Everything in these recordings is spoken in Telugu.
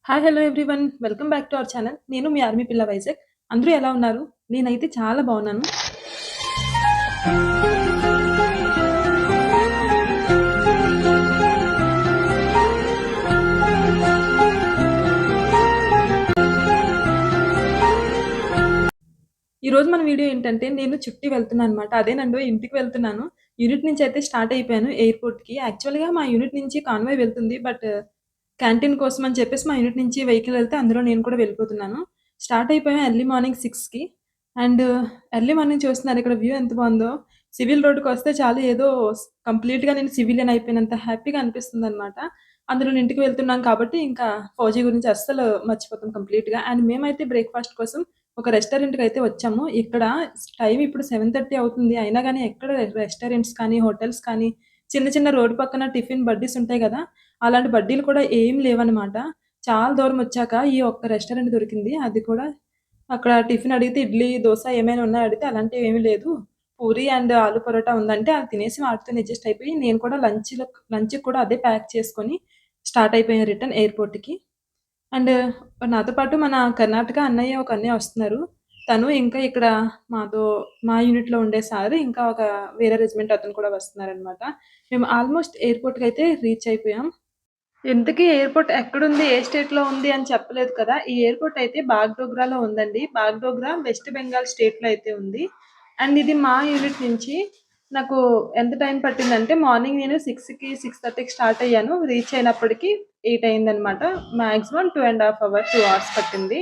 Hi! Hello everyone. Welcome back to our channel. నేను మీ ఆర్మీ పిల్ల వైజాగ్. అందరూ ఎలా ఉన్నారు? నేనైతే చాలా బాగున్నాను. ఈరోజు మన వీడియో ఏంటంటే నేను చుట్టి వెళ్తున్నాననమాట. అదేనండోయ్ ఇంటికి వెళ్తున్నాను. యూనిట్ నుంచి అయితే స్టార్ట్ అయిపోయాను ఎయిర్‌పోర్ట్‌కి. యాక్చువల్‌గా మా యూనిట్ నుంచి కాన్వాయ్ వెళ్తుంది. బట్ క్యాంటీన్ కోసం అని చెప్పేసి మా యూనిట్ నుంచి వెహికల్ వెళ్తే అందులో నేను కూడా వెళ్ళిపోతున్నాను. స్టార్ట్ అయిపోయాం ఎర్లీ మార్నింగ్ 6కి. అండ్ ఎర్లీ మార్నింగ్ చూస్తున్నారు ఇక్కడ వ్యూ ఎంత బావుందో. సివిల్ రోడ్‌కొస్తే చాలు ఏదో కంప్లీట్‌గా నేను సివిలియన్ అయిపోయినంత హ్యాపీగా అనిపిస్తుందనమాట. అందులో నేను ఇంటికి వెళ్తున్నాం కాబట్టి ఇంకా ఫౌజీ గురించి అస్సలు మర్చిపోతాం కంప్లీట్‌గా. అండ్ మేమైతే బ్రేక్‌ఫాస్ట్ కోసం ఒక రెస్టారెంట్‌కైతే వచ్చాము. ఇక్కడ టైం ఇప్పుడు 7:30 అవుతుంది. అయినా గాని ఎక్కడ రెస్టారెంట్స్ కానీ, హోటల్స్ కానీ, చిన్న చిన్న రోడ్డు పక్కన టిఫిన్ బడ్డీస్ ఉంటాయి గదా! అలాంటి బడ్డీలు కూడా ఏం లేవనమాట. చాలా దూరం వచ్చాక ఈ ఒక్క రెస్టారెంట్ దొరికింది. అది కూడా అక్కడ టిఫిన్ అడిగితే ఇడ్లీ, దోస ఏమైనా ఉన్నాయా అడిగితే అలాంటివేమీ లేదు. పూరి అండ్ ఆలు పరోటా ఉందంటే అది తినేసి వాటితోనే అడ్జస్ట్ అయిపోయి నేను కూడా లంచ్‌కి కూడా అదే ప్యాక్ చేసుకొని స్టార్ట్ అయిపోయాను రిటర్న్ ఎయిర్‌పోర్ట్‌కి. అండ్ నాతో పాటు మన కర్ణాటక అన్నయ్య, ఒక అన్నయ్య వస్తున్నారు. తను ఇంకా ఇక్కడ మాతో మా యూనిట్‌లో ఉండే సారు, ఇంకా ఒక వేరే రెజిమెంట్ అతను కూడా వస్తున్నారనమాట. మేము ఆల్‌మోస్ట్ ఎయిర్‌పోర్ట్‌కైతే రీచ్ అయిపోయాం. ఇంతకీ ఎయిర్‌పోర్ట్ ఎక్కడుంది? ఏ స్టేట్‌లో ఉంది అని చెప్పలేదు కదా! ఈ ఎయిర్‌పోర్ట్ అయితే బాగ్‌డోగ్రాలో ఉందండి. బాగ్‌డోగ్రా వెస్ట్ బెంగాల్ స్టేట్‌లో అయితే ఉంది. అండ్ ఇది మా యూనిట్ నుంచి నాకు ఎంత టైం పట్టిందంటే మార్నింగ్ నేను 6కి, 6:30కి స్టార్ట్ అయ్యాను. రీచ్ అయినప్పటికి 8 అయిందనమాట. మాక్సిమం 2 ½ అవర్, 2 అవర్స్ పట్టింది.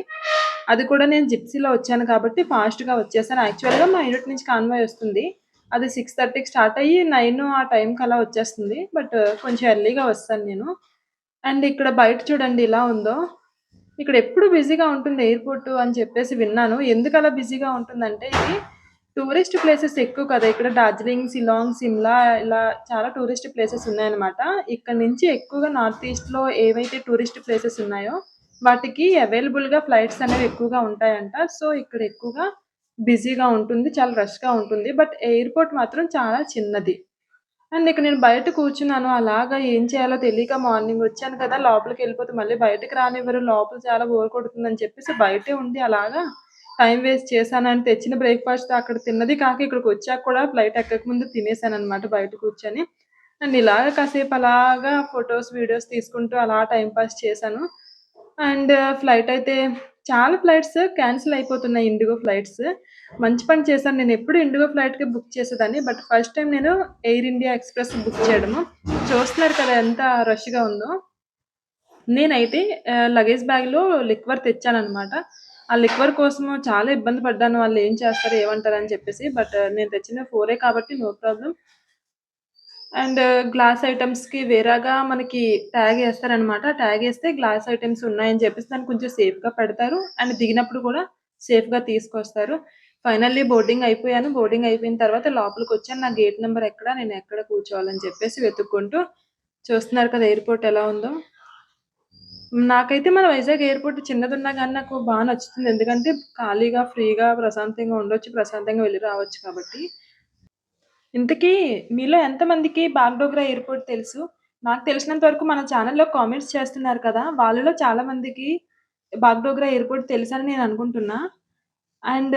అది కూడా నేను జిప్సీలో వచ్చాను కాబట్టి ఫాస్ట్‌గా వచ్చేసాను. యాక్చువల్‌గా మా యూనిట్ నుంచి కాన్వాయ్ వస్తుంది. అది 6:30కి స్టార్ట్ అయ్యి 9 ఆ టైంకి అలా వచ్చేస్తుంది. బట్ కొంచెం ఎర్లీగా వస్తాను నేను. అండ్ ఇక్కడ బయట చూడండి ఎలా ఉందో. ఇక్కడ ఎప్పుడు బిజీగా ఉంటుంది ఎయిర్‌పోర్ట్ అని చెప్పేసి విన్నాను. ఎందుకలా బిజీగా ఉంటుందంటే ఇది టూరిస్ట్ ప్లేసెస్ ఎక్కువ కదా! ఇక్కడ డార్జిలింగ్, షిల్లాంగ్, సిమ్లా ఇలా చాలా టూరిస్ట్ ప్లేసెస్ ఉన్నాయన్నమాట. ఇక్కడ నుంచి ఎక్కువగా నార్త్ ఈస్ట్‌లో ఏవైతే టూరిస్ట్ ప్లేసెస్ ఉన్నాయో వాటికి అవైలబుల్‌గా ఫ్లైట్స్ అనేవి ఎక్కువగా ఉంటాయంట. సో, ఇక్కడ ఎక్కువగా బిజీగా ఉంటుంది. చాలా రష్‌గా ఉంటుంది. బట్ ఎయిర్‌పోర్ట్ మాత్రం చాలా చిన్నది. అండ్ ఇక్కడ నేను బయట కూర్చున్నాను. అలాగా ఏం చేయాలో తెలియక మార్నింగ్ వచ్చాను కదా! లోపలికెళ్ళిపోతే మళ్ళీ బయటకి రానివ్వరు. లోపల చాలా బోర్ కొడుతుందని చెప్పేసి బయటే ఉండి అలాగా టైమ్ వేస్ట్ చేశానని తెచ్చిన బ్రేక్‌ఫాస్ట్ అక్కడ తిన్నది కాక ఇక్కడికొచ్చాక కూడా ఫ్లైట్ ఎక్కకముందు తినేసాననమాట బయట కూర్చొని. అండ్ ఇలాగ కాసేపు అలాగా ఫోటోస్, వీడియోస్ తీసుకుంటూ అలా టైమ్ పాస్ చేశాను. అండ్ ఫ్లైట్ అయితే చాలా ఫ్లైట్స్ క్యాన్సిల్ అయిపోతున్నాయి ఇండిగో ఫ్లైట్స్. మంచి పని చేశాను. నేనెప్పుడు ఇండిగో ఫ్లైట్‌కే బుక్ చేసేదాన్ని. బట్ ఫస్ట్ టైమ్ నేను ఎయిర్ ఇండియా ఎక్స్‌ప్రెస్ బుక్ చేయడము. చూస్తున్నారు కదా ఎంత రష్‌గా ఉందో. నేనైతే లగేజ్ బ్యాగ్‌లో లిక్వర్ తెచ్చాననమాట. ఆ లిక్వర్ కోసము చాలా ఇబ్బంది పడ్డాను. వాళ్ళేం చేస్తారు, ఏమంటారని చెప్పేసి. బట్ నేను తెచ్చినవి 4 కాబట్టి నో ప్రాబ్లమ్. అండ్ గ్లాస్ ఐటెమ్స్‌కి వేరేగా మనకి ట్యాగ్ ఏస్తారనమాట. ట్యాగ్ ఏస్తే గ్లాస్ ఐటెమ్స్ ఉన్నాయని చెప్పేసి దాన్ని కొంచెం సేఫ్‌గా పెడతారు. అండ్ దిగినప్పుడు కూడా సేఫ్‌గా తీసుకొస్తారు. ఫైనల్లీ బోర్డింగ్ అయిపోయాను. బోర్డింగ్ అయిపోయిన తర్వాత లోపలికొచ్చాను. నా గేట్ నంబర్ ఎక్కడ? నేను ఎక్కడ కూర్చోవాలని చెప్పేసి వెతుక్కుంటూ చూస్తున్నారు కదా ఎయిర్‌పోర్ట్ ఎలా ఉందో. నాకైతే మన వైజాగ్ ఎయిర్‌పోర్ట్ చిన్నదున్నా గానీ నాకు బా నచ్చుతుంది. ఎందుకంటే ఖాళీగా, ఫ్రీగా, ప్రశాంతంగా ఉండొచ్చు. ప్రశాంతంగా వెళ్లి రావచ్చు కాబట్టి. ఇంతకీ మీలో ఎంతమందికి బాగ్‌డోగ్రా ఎయిర్‌పోర్ట్ తెలుసు? నాకు తెలిసినంత వరకు మన ఛానెల్‌లో కామెంట్స్ చేస్తున్నారు కదా! వాళ్ళలో చాలా మందికి బాగ్‌డోగ్రా ఎయిర్‌పోర్ట్ తెలుసని నేను అనుకుంటున్నా. అండ్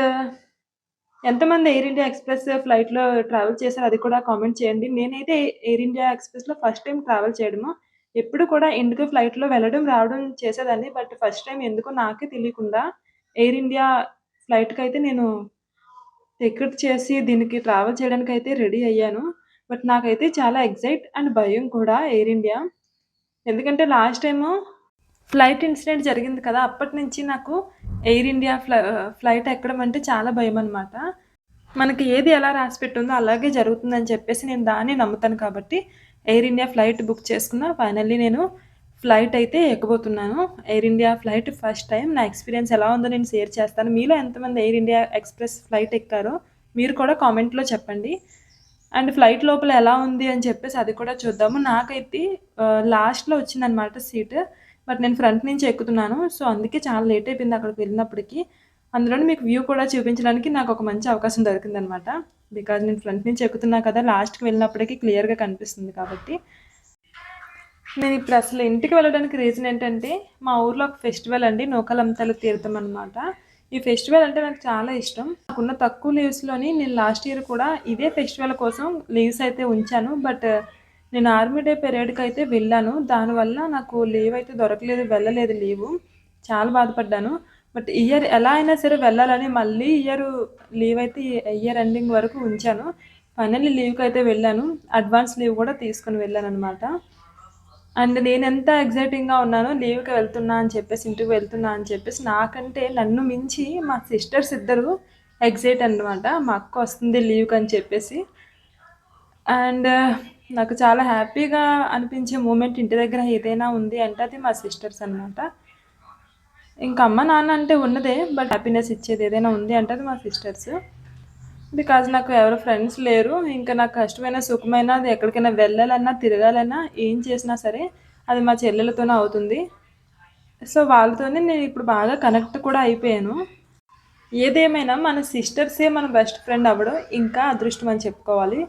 ఎంతమంది ఎయిర్ ఇండియా ఎక్స్‌ప్రెస్ ఫ్లైట్‌లో ట్రావెల్ చేశారో అది కూడా కామెంట్ చేయండి. నేనైతే ఎయిర్ ఇండియా ఎక్స్‌ప్రెస్‌లో ఫస్ట్ టైమ్ ట్రావెల్ చేయడము. ఎప్పుడు కూడా ఇండిగో ఫ్లైట్‌లో వెళ్ళడం, రావడం చేసేదాన్ని. బట్ ఫస్ట్ టైమ్ ఎందుకో నాకే తెలియకుండా ఎయిర్ ఇండియా ఫ్లైట్‌కైతే నేను టికెట్ చేసి దీనికి ట్రావెల్ చేయడానికైతే రెడీ అయ్యాను. బట్ నాకైతే చాలా ఎక్సైట్ అండ్ భయం కూడా ఎయిర్ ఇండియా. ఎందుకంటే లాస్ట్ టైము ఫ్లైట్ ఇన్సిడెంట్ జరిగింది కదా! అప్పటినుంచి నాకు ఎయిర్ ఇండియా ఫ్లైట్ ఎక్కడం అంటే చాలా భయమనమాట. మనకి ఏది ఎలా రాసిపెట్టుందో అలాగే జరుగుతుందని చెప్పేసి నేను దాన్నే నమ్ముతాను కాబట్టి ఎయిర్ ఇండియా ఫ్లైట్ బుక్ చేసుకున్నా. ఫైనల్లీ నేను ఫ్లైట్ అయితే ఎక్కబోతున్నాను. Air India flight first time. నా ఎక్స్‌పీరియన్స్ ఎలా ఉందో నేను షేర్ చేస్తాను. మీలో ఎంతమంది ఎయిర్ ఇండియా ఎక్స్‌ప్రెస్ ఫ్లైట్ ఎక్కారో మీరు కూడా కామెంట్‌లో చెప్పండి. అండ్ ఫ్లైట్ లోపల ఎలా ఉంది అని చెప్పేసి అది కూడా చూద్దాము. నాకైతే లాస్ట్‌లో వచ్చిందనమాట సీట్. బట్ నేను ఫ్రంట్ నుంచి ఎక్కుతున్నాను. సో, అందుకే చాలా లేట్ అయిపోయింది అక్కడికి వెళ్ళినప్పటికి. అందులోను మీకు వ్యూ కూడా చూపించడానికి నాకొక మంచి అవకాశం దొరికిందనమాట. బికాజ్ నేను ఫ్రంట్ నుంచి ఎక్కుతున్నా కదా! లాస్ట్‌కి వెళ్ళినప్పటికి క్లియర్‌గా కనిపిస్తుంది కాబట్టి. నేను ఇప్పుడు అసలు ఇంటికి వెళ్ళడానికి రీజన్ ఏంటంటే, మా ఊర్లో ఒక ఫెస్టివల్ అండి. నూకాలంతల తీర్థం అనమాట. ఈ ఫెస్టివల్ అంటే నాకు చాలా ఇష్టం. నాకున్న తక్కువ లీవ్స్‌లోని నేను లాస్ట్ ఇయర్ కూడా ఇదే ఫెస్టివల్ కోసం లీవ్స్ అయితే ఉంచాను. బట్ నేను ఆర్మీ డే పీరియడ్‌కైతే వెళ్ళాను. దానివల్ల నాకు లీవ్ అయితే దొరకలేదు. వెళ్ళలేదు లీవు. చాలా బాధపడ్డాను. బట్ ఇయర్ ఎలా అయినా సరే వెళ్ళాలని మళ్ళీ లీవ్ అయితే ఇయర్ ఎండింగ్ వరకు ఉంచాను. ఫైనల్లీ లీవ్‌కైతే వెళ్ళాను. అడ్వాన్స్ లీవ్ కూడా తీసుకొని వెళ్ళాననమాట. అండ్ నేనెంత ఎక్సైటింగ్‌గా ఉన్నానో లీవ్‌కి వెళ్తున్నా అని చెప్పేసి, ఇంటికి వెళ్తున్నా అని చెప్పేసి, నాకంటే నన్ను మించి మా సిస్టర్స్ ఇద్దరు ఎక్సైట్ అనమాట. మా అక్క వస్తుంది లీవ్‌కని చెప్పేసి. అండ్ నాకు చాలా హ్యాపీగా అనిపించే మూమెంట్ ఇంటి దగ్గర ఏదైనా ఉంది అంటే అది మా సిస్టర్స్ అనమాట. ఇంకా అమ్మ, నాన్న అంటే ఉన్నదే. బట్ హ్యాపీనెస్ ఇచ్చేది ఏదైనా ఉంది అంటే అది మా సిస్టర్స్. బికాజ్ నాకు ఎవరు ఫ్రెండ్స్ లేరు. ఇంకా నాకు కష్టమైన, సుఖమైన అది ఎక్కడికైనా వెళ్ళాలన్నా, తిరగాలన్నా, ఏం చేసినా సరే అది మా చెల్లెలతోనే అవుతుంది. సో, వాళ్ళతోనే నేను ఇప్పుడు బాగా కనెక్ట్ కూడా అయిపోయాను. ఏదేమైనా మన సిస్టర్సే మన బెస్ట్ ఫ్రెండ్ అవ్వడం ఇంకా అదృష్టం అని చెప్పుకోవాలి.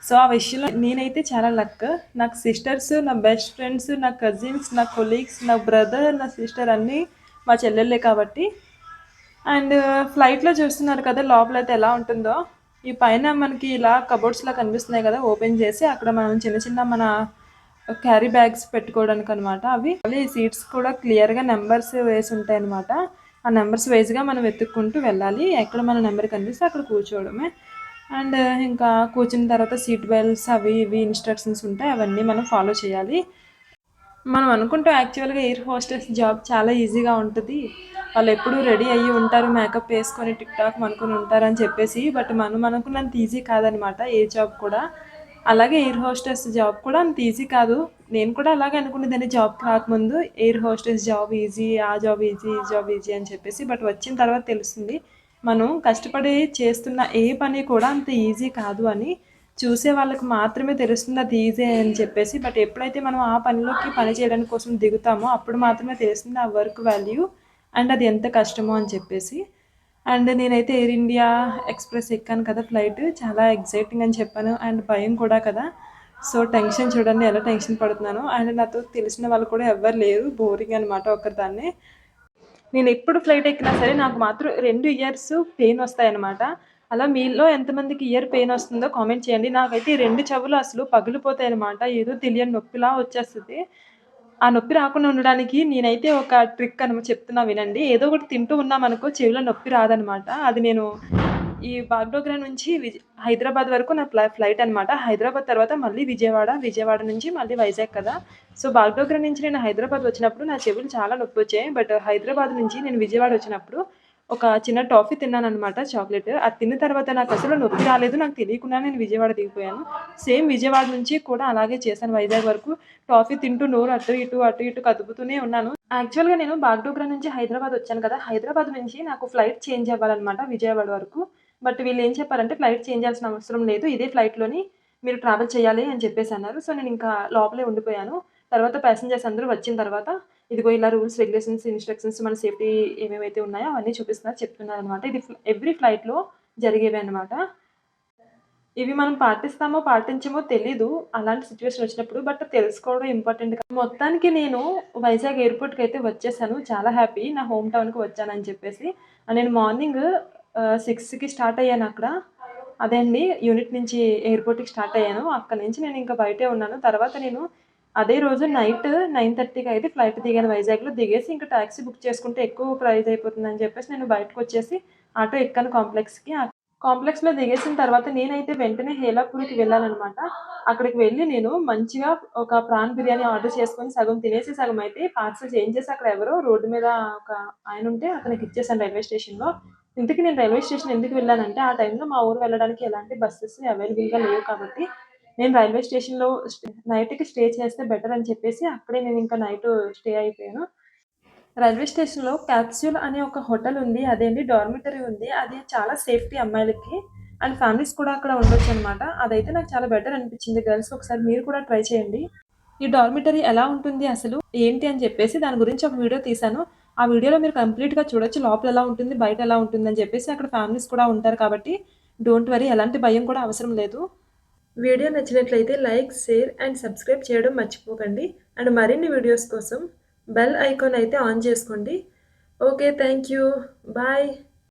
సో, ఆ విషయంలో నేనైతే చాలా లక్. నాకు సిస్టర్స్, నా బెస్ట్ ఫ్రెండ్స్, నా కజిన్స్, నా కొలీగ్స్, నా బ్రదర్, నా సిస్టర్ అన్నీ మా చెల్లెళ్ళే కాబట్టి. అండ్ ఫ్లైట్‌లో చూస్తున్నారు కదా లోపలైతే ఎలా ఉంటుందో. ఈ పైన మనకి ఇలా కబోర్డ్స్‌లా కనిపిస్తున్నాయి కదా! ఓపెన్ చేసి అక్కడ మనం చిన్న చిన్న మన క్యారీ బ్యాగ్స్ పెట్టుకోవడానికనమాట అవి. మళ్ళీ సీట్స్ కూడా క్లియర్‌గా నంబర్స్ వేసుంటాయనమాట. ఆ నంబర్స్ వైస్‌గా మనం వెతుక్కుంటూ వెళ్ళాలి. ఎక్కడ మన నంబర్ కనిపిస్తే అక్కడ కూర్చోవడమే. అండ్ ఇంకా కూర్చున్న తర్వాత సీట్ బెల్ట్స్ అవి ఇవి ఇన్‌స్ట్రక్షన్స్ ఉంటాయి. అవన్నీ మనం ఫాలో చేయాలి. మనం అనుకుంటాం యాక్చువల్‌గా ఎయిర్ హోస్టెస్ జాబ్ చాలా ఈజీగా ఉంటది. వాళ్ళెప్పుడూ రెడీ అయ్యి ఉంటారు. మేకప్ వేసుకొని టిక్ టాక్ అనుకుని ఉంటారని చెప్పేసి. బట్ మనం అనుకున్నంత ఈజీ కాదనమాట ఏ జాబ్ కూడా. అలాగే ఎయిర్ హోస్టెస్ జాబ్ కూడా అంత ఈజీ కాదు. నేను కూడా అలాగే అనుకునేదాన్ని జాబ్‌కి రాకముందు. ఎయిర్ హోస్టెస్ జాబ్ ఈజీ, ఆ జాబ్ ఈజీ, ఈ జాబ్ ఈజీ అని చెప్పేసి. బట్ వచ్చిన తర్వాత తెలుస్తుంది. మనం కష్టపడి చేస్తున్న ఏ పని కూడా అంత ఈజీ కాదు అని. చూసే వాళ్ళకి మాత్రమే తెలుస్తుంది అది ఈజీ అని చెప్పేసి. బట్ ఎప్పుడైతే మనం ఆ పని చేయడానికి కోసం దిగుతామో అప్పుడు మాత్రమే తెలుస్తుంది ఆ వర్క్ వాల్యూ అండ్ అది ఎంత కష్టమో అని చెప్పేసి. అండ్ నేనైతే ఎయిర్ ఇండియా ఎక్స్‌ప్రెస్ ఎక్కాను కదా ఫ్లైట్. చాలా ఎక్సైటింగ్ అని చెప్పాను. అండ్ భయం కూడా కదా! సో, టెన్షన్ చూడండి ఎలా టెన్షన్ పడుతున్నానో. అండ్ నాతో తెలిసిన వాళ్ళు కూడా ఎవ్వరు లేరు. బోరింగ్ అనమాట ఒక్కదాన్నే. నేనెప్పుడు ఫ్లైట్ ఎక్కినా సరే నాకు మాత్రం 2 ఇయర్స్ పెయినొస్తాయనమాట. అలా మీలో ఎంతమందికి ఇయర్ పెయినొస్తుందో కామెంట్ చేయండి. నాకైతే ఈ 2 చెవులు అసలు పగిలిపోతాయనమాట. ఏదో తెలియని నొప్పిలా వచ్చేస్తది. ఆ నొప్పి రాకుండా ఉండడానికి నేనైతే ఒక ట్రిక్ చెప్తున్నా వినండి. ఏదో ఒకటి తింటూ ఉన్నామనుకో చెవిలో నొప్పి రాదనమాట. అది నేను ఈ బాగ్డోగ్రా నుంచి హైదరాబాద్ వరకు నా ఫ్లైట్ అనమాట. హైదరాబాద్ తర్వాత మళ్ళీ విజయవాడ, విజయవాడ నుంచి మళ్ళీ వైజాగ్ కదా! సో, బాగ్డోగ్రా నుంచి నేను హైదరాబాద్ వచ్చినప్పుడు నా చెవులు చాలా నొప్పొచ్చాయి. బట్ హైదరాబాద్ నుంచి నేను విజయవాడ వచ్చినప్పుడు ఒక చిన్న టాఫీ తిన్నాననమాట చాక్లెట్. అది తిన్న తర్వాత నాకసలు నొప్పి రాలేదు. నాకు తెలియకుండానే నేను విజయవాడ దిగిపోయాను. సేమ్ విజయవాడ నుంచి కూడా అలాగే చేశాను వైజాగ్ వరకు. టాఫీ తింటూ నోరు అటు ఇటు కదుపుతూనే ఉన్నాను. యాక్చువల్‌గా నేను బాగ్డోగ్రా నుంచి హైదరాబాద్ వచ్చాను కదా! హైదరాబాద్ నుంచి నాకు ఫ్లైట్ చేంజ్ అవ్వాలనమాట విజయవాడ వరకు. బట్ వీళ్ళేం చెప్పారంటే ఫ్లైట్ చేంజ్ చేయాల్సిన అవసరం లేదు. ఇదే ఫ్లైట్‌లోని మీరు ట్రావెల్ చేయాలి అని చెప్పేసన్నారు. సో, నేనింకా లోపలే ఉండిపోయాను. తర్వాత ప్యాసింజర్స్ అందరూ వచ్చిన తర్వాత ఇదిగో ఇలా రూల్స్, రెగ్యులేషన్స్, ఇన్‌స్ట్రక్షన్స్ మన సేఫ్టీ ఏమేమైతే ఉన్నాయో అవన్నీ చెప్తున్నారనమాట. ఇది ఎవ్రీ ఫ్లైట్‌లో జరిగేవే అనమాట. ఇవి మనం పాటిస్తామో, పాటించమో తెలీదు. అలాంటి సిట్యుయేషన్ వచ్చినప్పుడు. బట్ తెలుసుకోవడం ఇంపార్టెంట్. మొత్తానికి నేను వైజాగ్ ఎయిర్‌పోర్ట్‌కైతే వచ్చేసాను. చాలా హ్యాపీ. నా హోమ్ టౌన్‌కి వచ్చానని చెప్పేసి. నేను మార్నింగ్ 6కి స్టార్ట్ అయ్యానక్కడ. అదే అండి యూనిట్ నుంచి ఎయిర్‌పోర్ట్‌కి స్టార్ట్ అయ్యాను. అక్కడి నుంచి నేను ఇంకా బయటే ఉన్నాను. తర్వాత నేను అదే రోజు నైట్ 9:30కి అయితే ఫ్లైట్ దిగాను వైజాగ్‌లో. దిగేసి ఇంకా టాక్సీ బుక్ చేసుకుంటే ఎక్కువ ప్రైస్ అయిపోతుందని చెప్పేసి నేను బయటకొచ్చేసి ఆటో ఎక్కాను కాంప్లెక్స్‌కి. కాంప్లెక్స్‌లో దిగేసిన తర్వాత నేనైతే వెంటనే హేలాపూర్‌కి వెళ్ళాననమాట. అక్కడికి వెళ్ళి నేను మంచిగా ఒక ప్రాన్ బిర్యానీ ఆర్డర్ చేసుకొని సగం తినేసి, సగం అయితే పార్సెల్ చేంజేసి అక్కడ ఎవరో రోడ్డు మీద ఒక ఆయనుంటే అతనికిచ్చేసాను రైల్వే స్టేషన్‌లో. ఇంతకీ నేను రైల్వే స్టేషన్ ఎందుకు వెళ్ళానంటే, ఆ టైంలో మా ఊరు వెళ్ళడానికి ఎలాంటి బసెస్ అవైలబుల్‌గా లేవు కాబట్టి, నేను రైల్వే స్టేషన్‌లో నైట్‌కి స్టే చేస్తే బెటర్ అని చెప్పేసి అక్కడే నేనింకా నైటు స్టే అయిపోయాను. రైల్వే స్టేషన్‌లో క్యాప్సూల్ అనే ఒక హోటల్ ఉంది. అదేంటి డార్మిటరీ ఉంది. అది చాలా సేఫ్టీ అమ్మాయిలకి. అండ్ ఫ్యామిలీస్ కూడా అక్కడ ఉండొచ్చనమాట. అదైతే నాకు చాలా బెటర్ అనిపించింది గర్ల్స్ ఒకసారి మీరు కూడా ట్రై చేయండి. ఈ డార్మిటరీ ఎలా ఉంటుంది అసలు? ఏంటి అని చెప్పేసి దాని గురించి ఒక వీడియో తీశాను. ఆ వీడియోలో మీరు కంప్లీట్‌గా చూడొచ్చు. లోపల ఎలా ఉంటుంది, బయట ఎలా ఉంటుందని చెప్పేసి. అక్కడ ఫ్యామిలీస్ కూడా ఉంటారు కాబట్టి డోంట్ వరీ ఎలాంటి భయం కూడా అవసరం లేదు. వీడియో నచ్చినట్లయితే లైక్, షేర్ అండ్ సబ్స్క్రైబ్ చేయడం మర్చిపోకండి. అండ్ మరిన్ని వీడియోస్ కోసం బెల్ ఐకాన్ అయితే ఆన్ చేసుకోండి. ఓకే. Thank you. బాయ్.